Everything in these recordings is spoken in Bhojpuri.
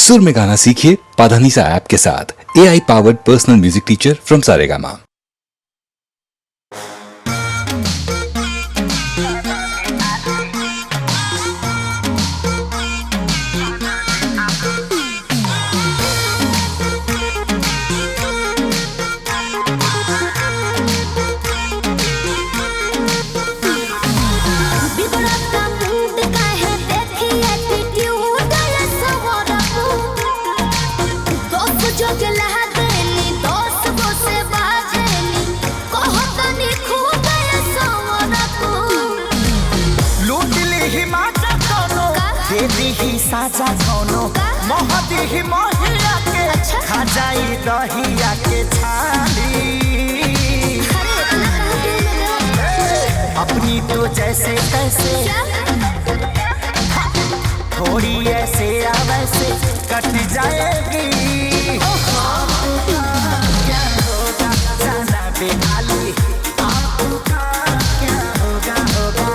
सुर में गाना सीखिए पाधानीसा ऐप के साथ। AI powered personal music teacher from Saregama. साजा कोनो मोहदी ही मोहिया के खा जाई दहिया के छाली। अपनी तो जैसे तैसे थोड़ी ऐसे या वैसे कट जाएगी। क्या होगा जाना बेहाली, आपका क्या होगा होगा।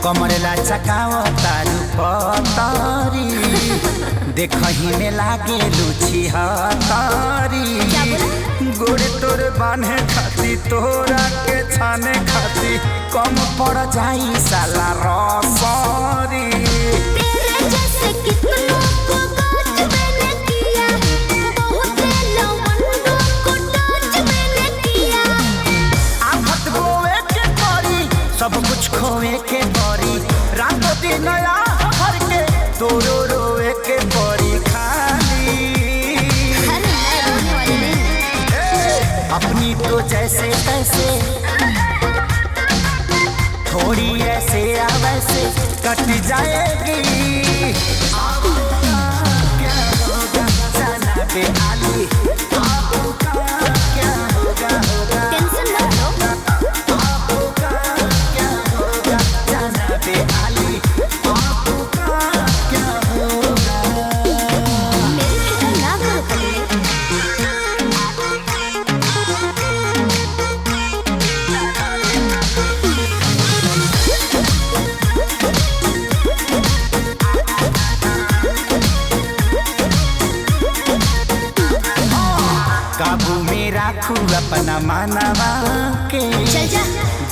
कमरेला चकाओ तारू पतारी देखही में लागे लुची हतारी। गोड़े तोर बांधे खाती तोरा के छाने खाती कम पड़ जाई साला रसरी। आफत बोए के परी सब कुछ खोए के परी, रातों दिन हर के तोरो रोए के परी खाली। अपनी तो जैसे तैसे थोड़ी ऐसे या वैसे कट जाएगी। क्या होगा जाना बेहाली, आपका क्या होगा होगा। टेंशन मत लो, आपका क्या होगा जाना बेहाली, आपका क्या होगा। मेरी फिक्र ना करो पगले। काबू में राखू अपना मानवा के,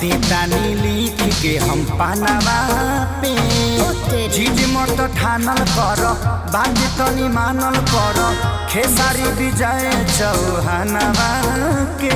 देता नी लिख के हम पानवा पे। झिझ मत ठानल कर बात तनी मानल कर, खेसारी विजय चौहानवा के।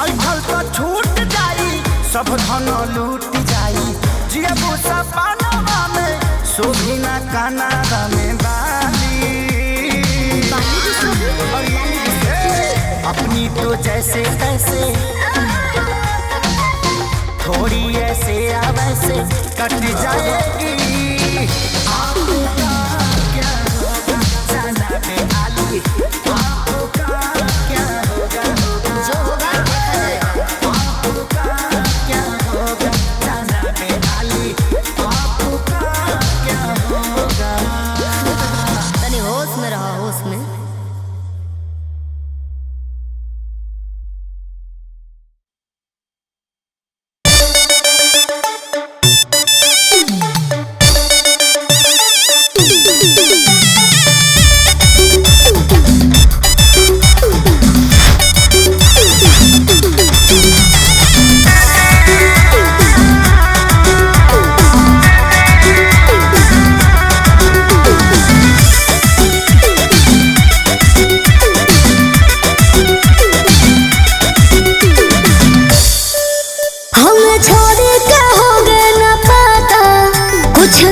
अइठल तो छूट जाई सब धन लूट जाई, जियबू सपनवा में शोभिना कानावा में बाली। अपनी तो जैसे तैसे थोड़ी ऐसे या वैसे कट जाएगी। आपका क्या होगा जाना बेहाली, आपका क्या होगा होगा। जो होगा आपका क्या होगा जाना बेहाली, आपका क्या होगा। तनी होश में रहो, होश में।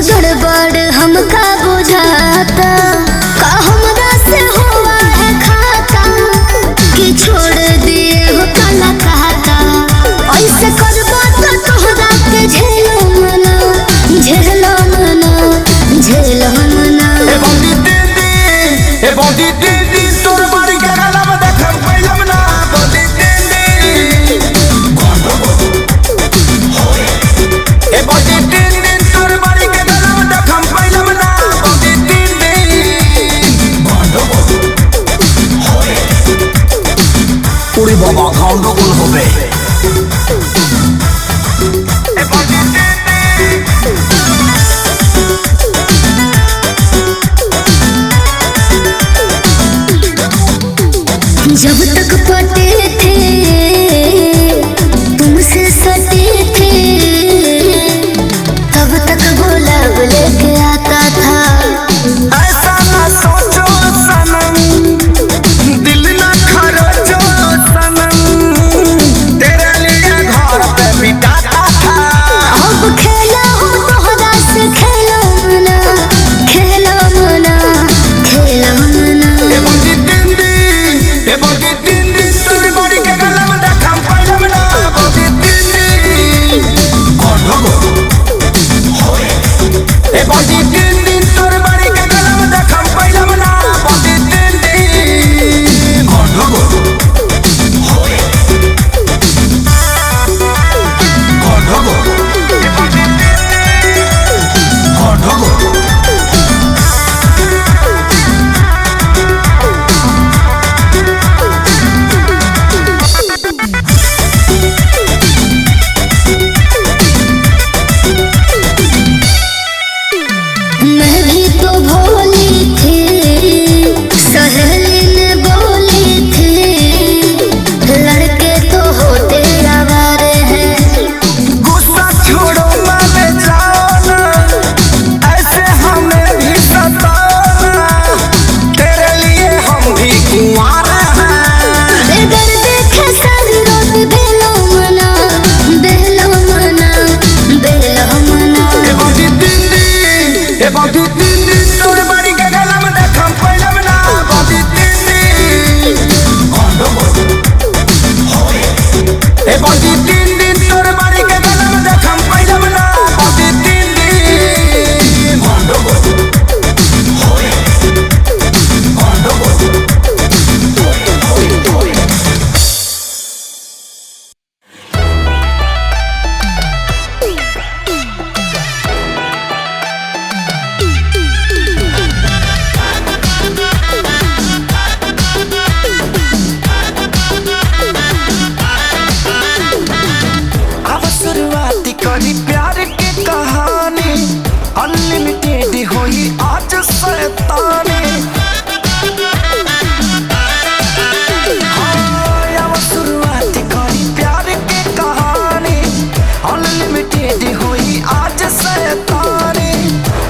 गड़बड़ हमका बुझाता, का हमरा से हुआ है खाता कि छोड़ दिए हो काला कहता। ऐसे बॉडी 3 दिन तोर बाड़ी के गलम देखम पहले बना बॉडी 3 दिन मोंडो होए मोंडो करी प्यार की कहानी अनलिमिटेड होई आज शैतानी शुरुआत करी प्यार की कहानी अनलिमिटेड होई आज शैतानी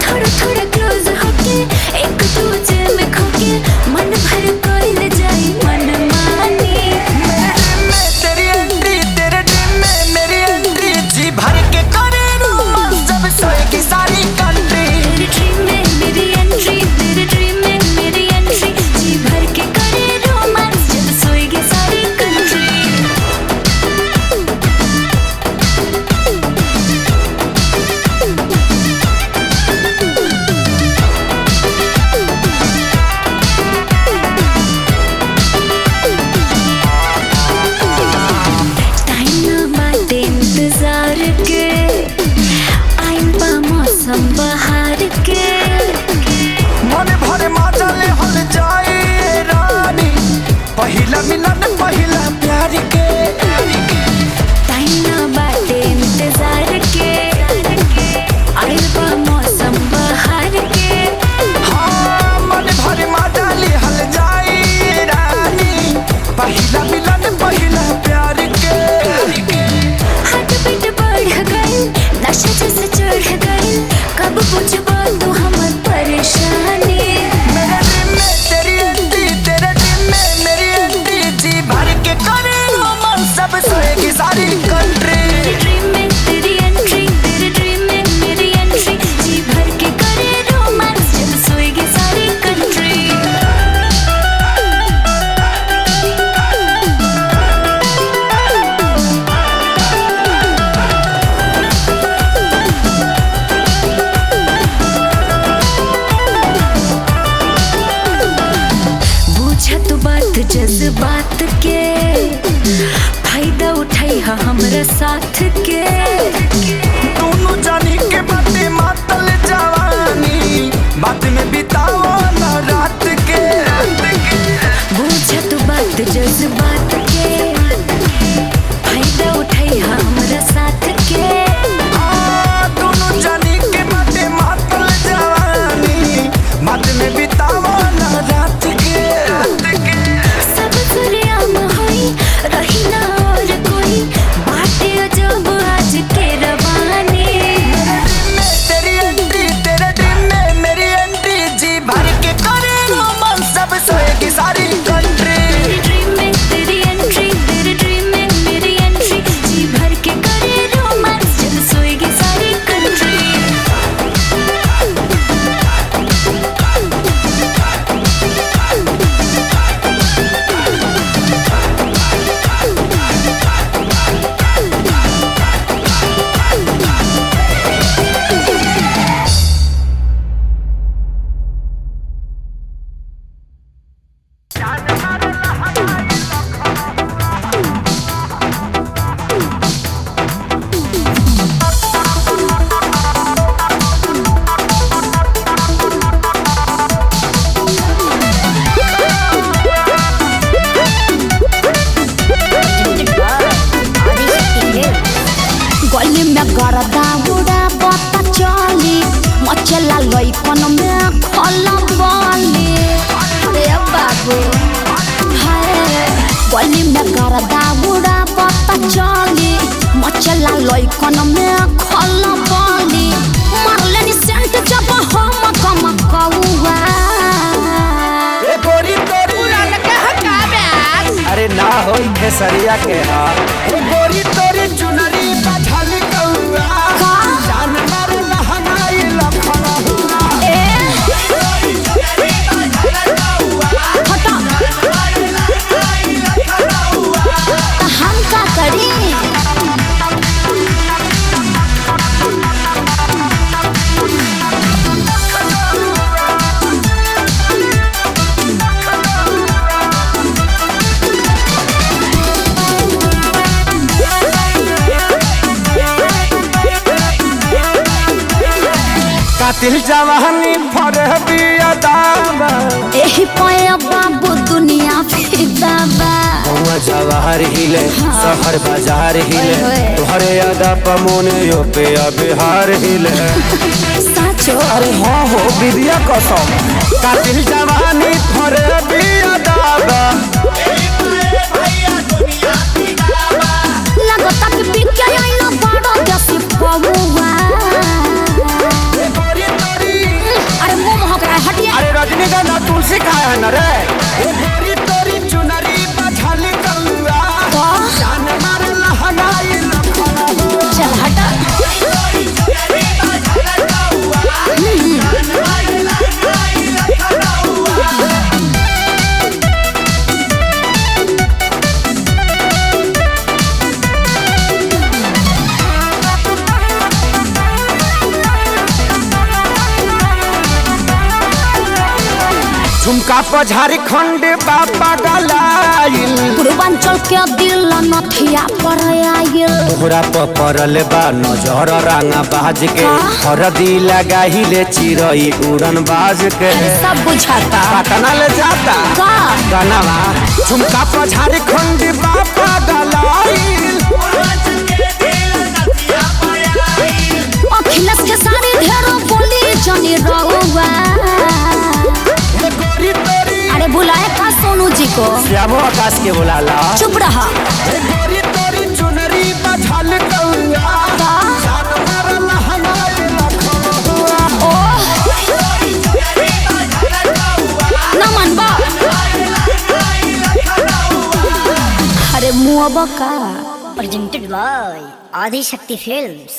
थोड़ा थोड़ा क्लोज होके एक दूजे में खोके मन भर कोई ले जाए मन मानी तेरी एंट्री तेरे ड्रीम में मेरी एंट्री जी भर के करे रोमांस जब सोएगी सारी कंट्री तेरे ड्रीम में मेरी एंट्री तेरे ड्रीम में मेरी एंट्री जी भर के करे रोमांस जब सोएगी सारी कंट्री टाइम बाटे इंतजार के आइल बा मौसम बहार के मन भरे माजले हल जाए रानी पहिला मिलन पहिला प्यार के टाइम बाटे इंतजार के आइल बा मौसम बहार के हाँ मन भरे माजले हल जाए रानी पहिला मिलन पहिला प्यार के हार्ट बीट बढ़ गई नशा जैसे चढ़ गई कब बुझबा तू हमर परेशानी मेरे ड्रीम में तेरी एंट्री तेरे ड्रीम में मेरी एंट्री जी भर के करे रोमांस सब सोएगी सारी कंट्री तेरे ड्रीम में तेरी एंट्री तेरे ड्रीम में मेरी एंट्री जी भर के करे रोमांस जब सोएगी सारी कंट्री बुझा तू बात जज्बात के फायदा उठाई हा हमरा साथ के दोनों जानी के बातें मातल जवानी बात में बिताओ ना रात के बुझा तू बात जज्बात के फायदा उठाई हा हमरा साथ के दोनों जानी के बातें मातल जवानी बात में बिताओ ना रात के सब सरेआम होई रही ना और कोई बाटे अजब आज के रवानी तेरी एंट्री तेरे ड्रीम में मेरी एंट्री जी भर के करे रोमांस सब सोएगी सारी कंट्री तेरे ड्रीम में तेरी एंट्री तेरे ड्रीम में मेरी एंट्री जी भर के करे रोमांस जब सोएगी सारी कंट्री गली में गरदा उड़ा बता चली मचला लइकन में खला बली अरे बाबू हाय गली में गरदा उड़ा बता चली मचला लइकन में खला बली मारले नि सेंट जब हम कम कौआ ए गोरी तोरी अरे ना होई खेसरिया के हा ए गोरी तोरी चुनरी बझल कौआ जान मारे लहंगाई लखला हम का करी कातिल जवानी फर बिया दावा एही पाया बाबू दुनिया फिदा बा हुआ जवाहर हिले शहर बाजार हिले ओए। तोहरे यादा पमोने यो पे बिहार हिले साचो अरे हाँ हो विद्या कसम कातिल जवानी फर बिया दावा लगता कि बिके आइलो बड़ो देसी पौवा अरे मुंह महक रहा है हटिए अरे रजनीगंधा तुलसी खाया है न रे ए गोरी तोरी चुनरी बझल कौआ जान मार लहनाई लखना चल हटा झुमका पर झारखंड बाबा गलाइल पूर्वांचल के दिल नथिया पर आइल तोहरा पर पड़ल बा नजर रंगा बाज के हरदी लगाहिले चिरई उड़न बाज के सब बुझाता पटना ले जाता का गनवा झुमका पर झारखंड बाबा गलाइल अखिलेश के सारे ढेरों बोली जनी रहुआ अरे बुलाए का सोनू जी को श्यामो आकाश के बुलाला चुप रहा गोरी तोरी चुनरी बझल कौआ जान मार लहनाई लखना न मनबा अरे मुआबा का presented by Adi Shakti Films.